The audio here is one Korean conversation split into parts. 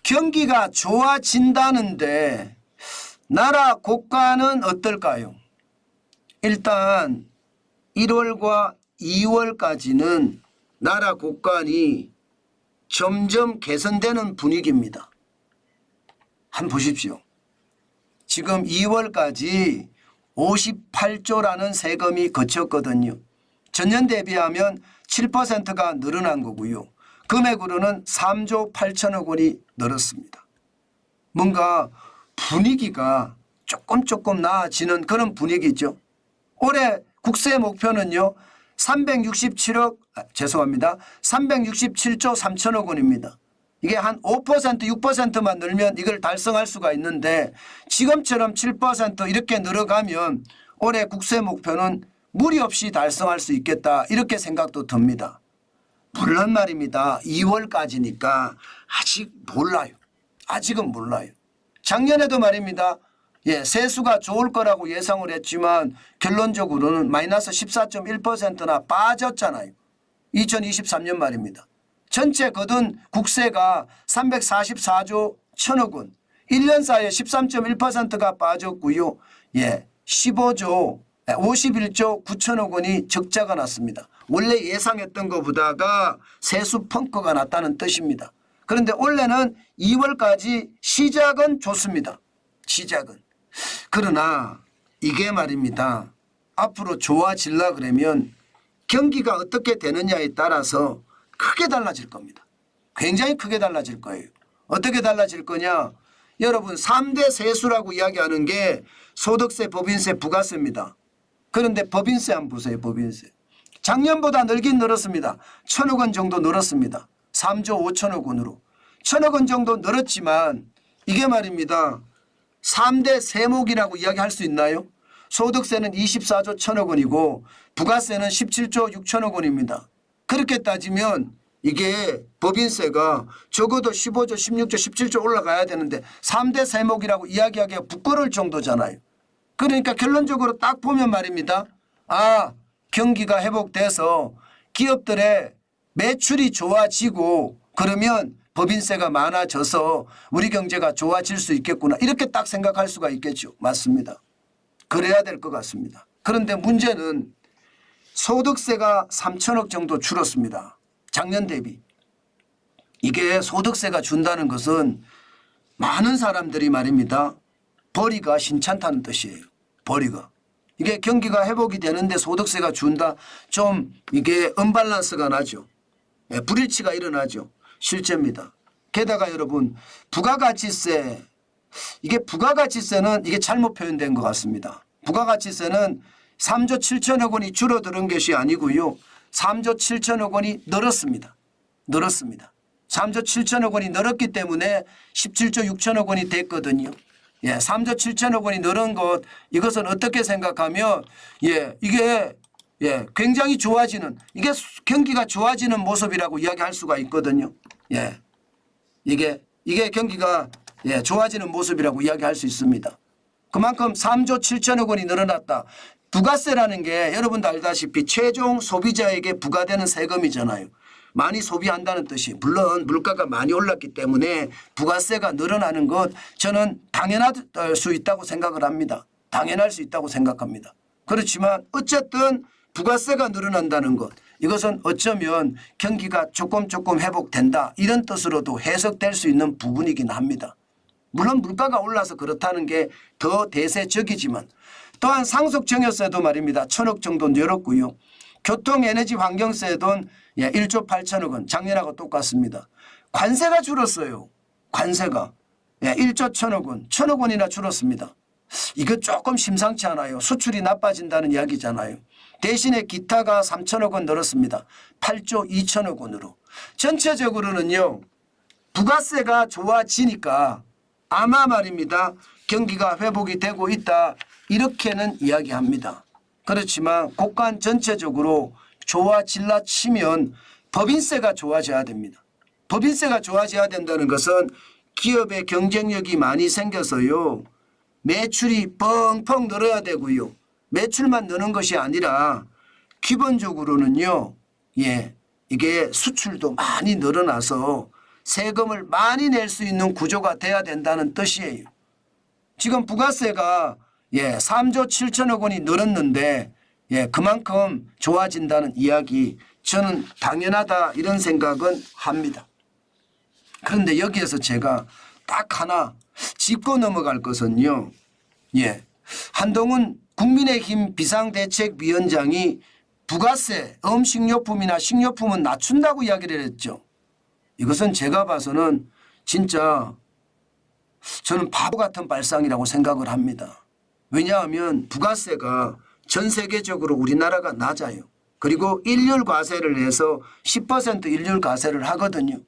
경기가 좋아진다는데 나라 고가는 어떨까요? 일단 1월과 2월까지는 나라 고간이 점점 개선되는 분위기입니다. 한번 보십시오. 지금 2월까지 58조라는 세금이 거쳤거든요. 전년 대비하면 7%가 늘어난 거고요. 금액으로는 3조 8천억 원이 늘었습니다. 뭔가 분위기가 조금 나아지는 그런 분위기죠. 올해 국세 목표는요. 367조 3천억 원입니다. 이게 한 5% 6%만 늘면 이걸 달성할 수가 있는데 지금처럼 7% 이렇게 늘어가면 올해 국세 목표는 무리 없이 달성할 수 있겠다 이렇게 생각도 듭니다. 물론 말입니다. 2월까지니까 아직 몰라요. 아직은 몰라요. 작년에도 말입니다. 세수가 좋을 거라고 예상을 했지만 결론적으로는 마이너스 14.1%나 빠졌잖아요. 2023년 말입니다. 전체 거둔 국세가 344조 1천억 원. 1년 사이에 13.1%가 빠졌고요. 51조 9천억 원이 적자가 났습니다. 원래 예상했던 것보다가 세수 펑크가 났다는 뜻입니다. 그런데 올해는 2월까지 시작은 좋습니다. 시작은. 그러나 이게 말입니다. 앞으로 좋아지려 그러면 경기가 어떻게 되느냐에 따라서 크게 달라질 겁니다. 굉장히 크게 달라질 거예요. 어떻게 달라질 거냐. 여러분 3대 세수라고 이야기하는 게 소득세, 법인세, 부가세입니다. 그런데 법인세 한번 보세요. 법인세. 작년보다 늘긴 늘었습니다. 1천억 원 정도 늘었습니다. 3조 5천억 원으로. 1천억 원 정도 늘었지만 이게 말입니다. 3대 세목이라고 이야기할 수 있나요? 소득세는 24조 1천억 원이고 부가세는 17조 6천억 원입니다. 그렇게 따지면 이게 법인세가 적어도 15조 16조 17조 올라가야 되는데 3대 세목이라고 이야기하기가 부끄러울 정도잖아요. 그러니까 결론적으로 딱 보면 말입니다. 경기가 회복돼서 기업들의 매출이 좋아지고 그러면 법인세가 많아져서 우리 경제가 좋아질 수 있겠구나. 이렇게 딱 생각할 수가 있겠죠. 맞습니다. 그래야 될 것 같습니다. 그런데 문제는 소득세가 3천억 정도 줄었습니다. 작년 대비. 이게 소득세가 준다는 것은 많은 사람들이 말입니다. 벌이가 신찮다는 뜻이에요. 벌이가. 이게 경기가 회복이 되는데 소득세가 준다. 좀 이게 언밸런스가 나죠. 불일치가 일어나죠. 실제입니다. 게다가 여러분 부가가치세 이게 부가가치세는 이게 잘못 표현된 것 같습니다. 부가가치세는 3조 7천억 원이 줄어드는 것이 아니고요. 3조 7천억 원이 늘었습니다. 늘었습니다. 3조 7천억 원이 늘었기 때문에 17조 6천억 원이 됐거든요. 3조 7천억 원이 늘은 것 이것은 어떻게 생각하면 이게 굉장히 좋아지는 이게 경기가 좋아지는 모습이라고 이야기할 수가 있거든요. 이게 경기가 좋아지는 모습이라고 이야기할 수 있습니다. 그만큼 3조 7천억 원이 늘어났다. 부가세라는 게 여러분도 알다시피 최종 소비자에게 부과되는 세금이잖아요. 많이 소비한다는 뜻이 물론 물가가 많이 올랐기 때문에 부가세가 늘어나는 것 저는 당연할 수 있다고 생각을 합니다. 당연할 수 있다고 생각합니다. 그렇지만 어쨌든 부가세가 늘어난다는 것 이것은 어쩌면 경기가 조금 회복된다 이런 뜻으로도 해석될 수 있는 부분이긴 합니다. 물론 물가가 올라서 그렇다는 게 더 대세적이지만 또한 상속증여세도 말입니다. 1천억 정도 늘었고요. 교통에너지환경세도 1조 8천억 원 작년하고 똑같습니다. 관세가 줄었어요. 관세가 1조 1천억 원 1천억 원이나 줄었습니다. 이거 조금 심상치 않아요. 수출이 나빠진다는 이야기잖아요. 대신에 기타가 3천억 원 늘었습니다. 8조 2천억 원으로. 전체적으로는요. 부가세가 좋아지니까 아마 말입니다. 경기가 회복이 되고 있다. 이렇게는 이야기합니다. 그렇지만 국간 전체적으로 좋아질라 치면 법인세가 좋아져야 됩니다. 법인세가 좋아져야 된다는 것은 기업의 경쟁력이 많이 생겨서요. 매출이 펑펑 늘어야 되고요. 매출만 느는 것이 아니라 기본적으로는요. 이게 수출도 많이 늘어나서 세금을 많이 낼 수 있는 구조가 돼야 된다는 뜻이에요. 지금 부가세가 3조 7천억 원이 늘었는데 그만큼 좋아진다는 이야기 저는 당연하다 이런 생각은 합니다. 그런데 여기에서 제가 딱 하나 짚고 넘어갈 것은요. 한동훈 국민의힘 비상대책위원장이 부가세 음식료품이나 식료품은 낮춘다고 이야기를 했죠. 이것은 제가 봐서는 진짜 저는 바보 같은 발상이라고 생각을 합니다. 왜냐하면 부가세가 전 세계적으로 우리나라가 낮아요. 그리고 일률 과세를 해서 10% 일률 과세를 하거든요.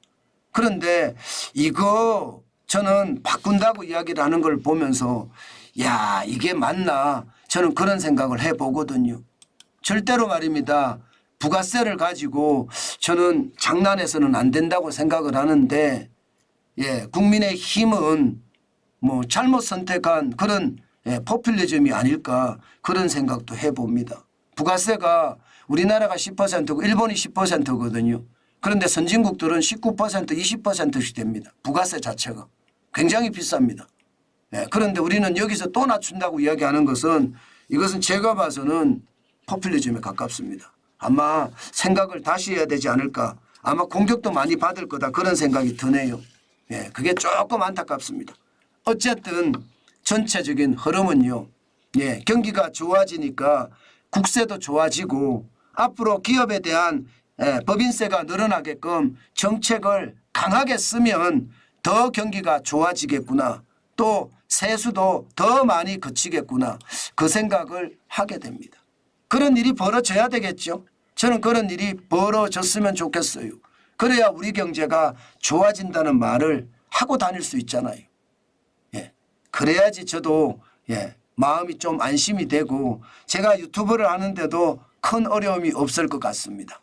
그런데 이거 저는 바꾼다고 이야기를 하는 걸 보면서 야 이게 맞나 저는 그런 생각을 해보거든요. 절대로 말입니다. 부가세를 가지고 저는 장난해서는 안 된다고 생각을 하는데 국민의힘은 뭐 잘못 선택한 그런 포퓰리즘이 아닐까 그런 생각도 해봅니다. 부가세가 우리나라가 10%고 일본이 10%거든요. 그런데 선진국들은 19% 20%씩 됩니다. 부가세 자체가 굉장히 비쌉니다. 그런데 우리는 여기서 또 낮춘다고 이야기하는 것은 이것은 제가 봐서는 포퓰리즘에 가깝습니다. 아마 생각을 다시 해야 되지 않을까. 아마 공격도 많이 받을 거다 그런 생각이 드네요. 그게 조금 안타깝습니다. 어쨌든 전체적인 흐름은요. 경기가 좋아지니까 국세도 좋아지고 앞으로 기업에 대한 법인세가 늘어나게끔 정책을 강하게 쓰면 더 경기가 좋아지겠구나. 또 세수도 더 많이 그치겠구나. 그 생각을 하게 됩니다. 그런 일이 벌어져야 되겠죠. 저는 그런 일이 벌어졌으면 좋겠어요. 그래야 우리 경제가 좋아진다는 말을 하고 다닐 수 있잖아요. 그래야지 저도 마음이 좀 안심이 되고 제가 유튜브를 하는데도 큰 어려움이 없을 것 같습니다.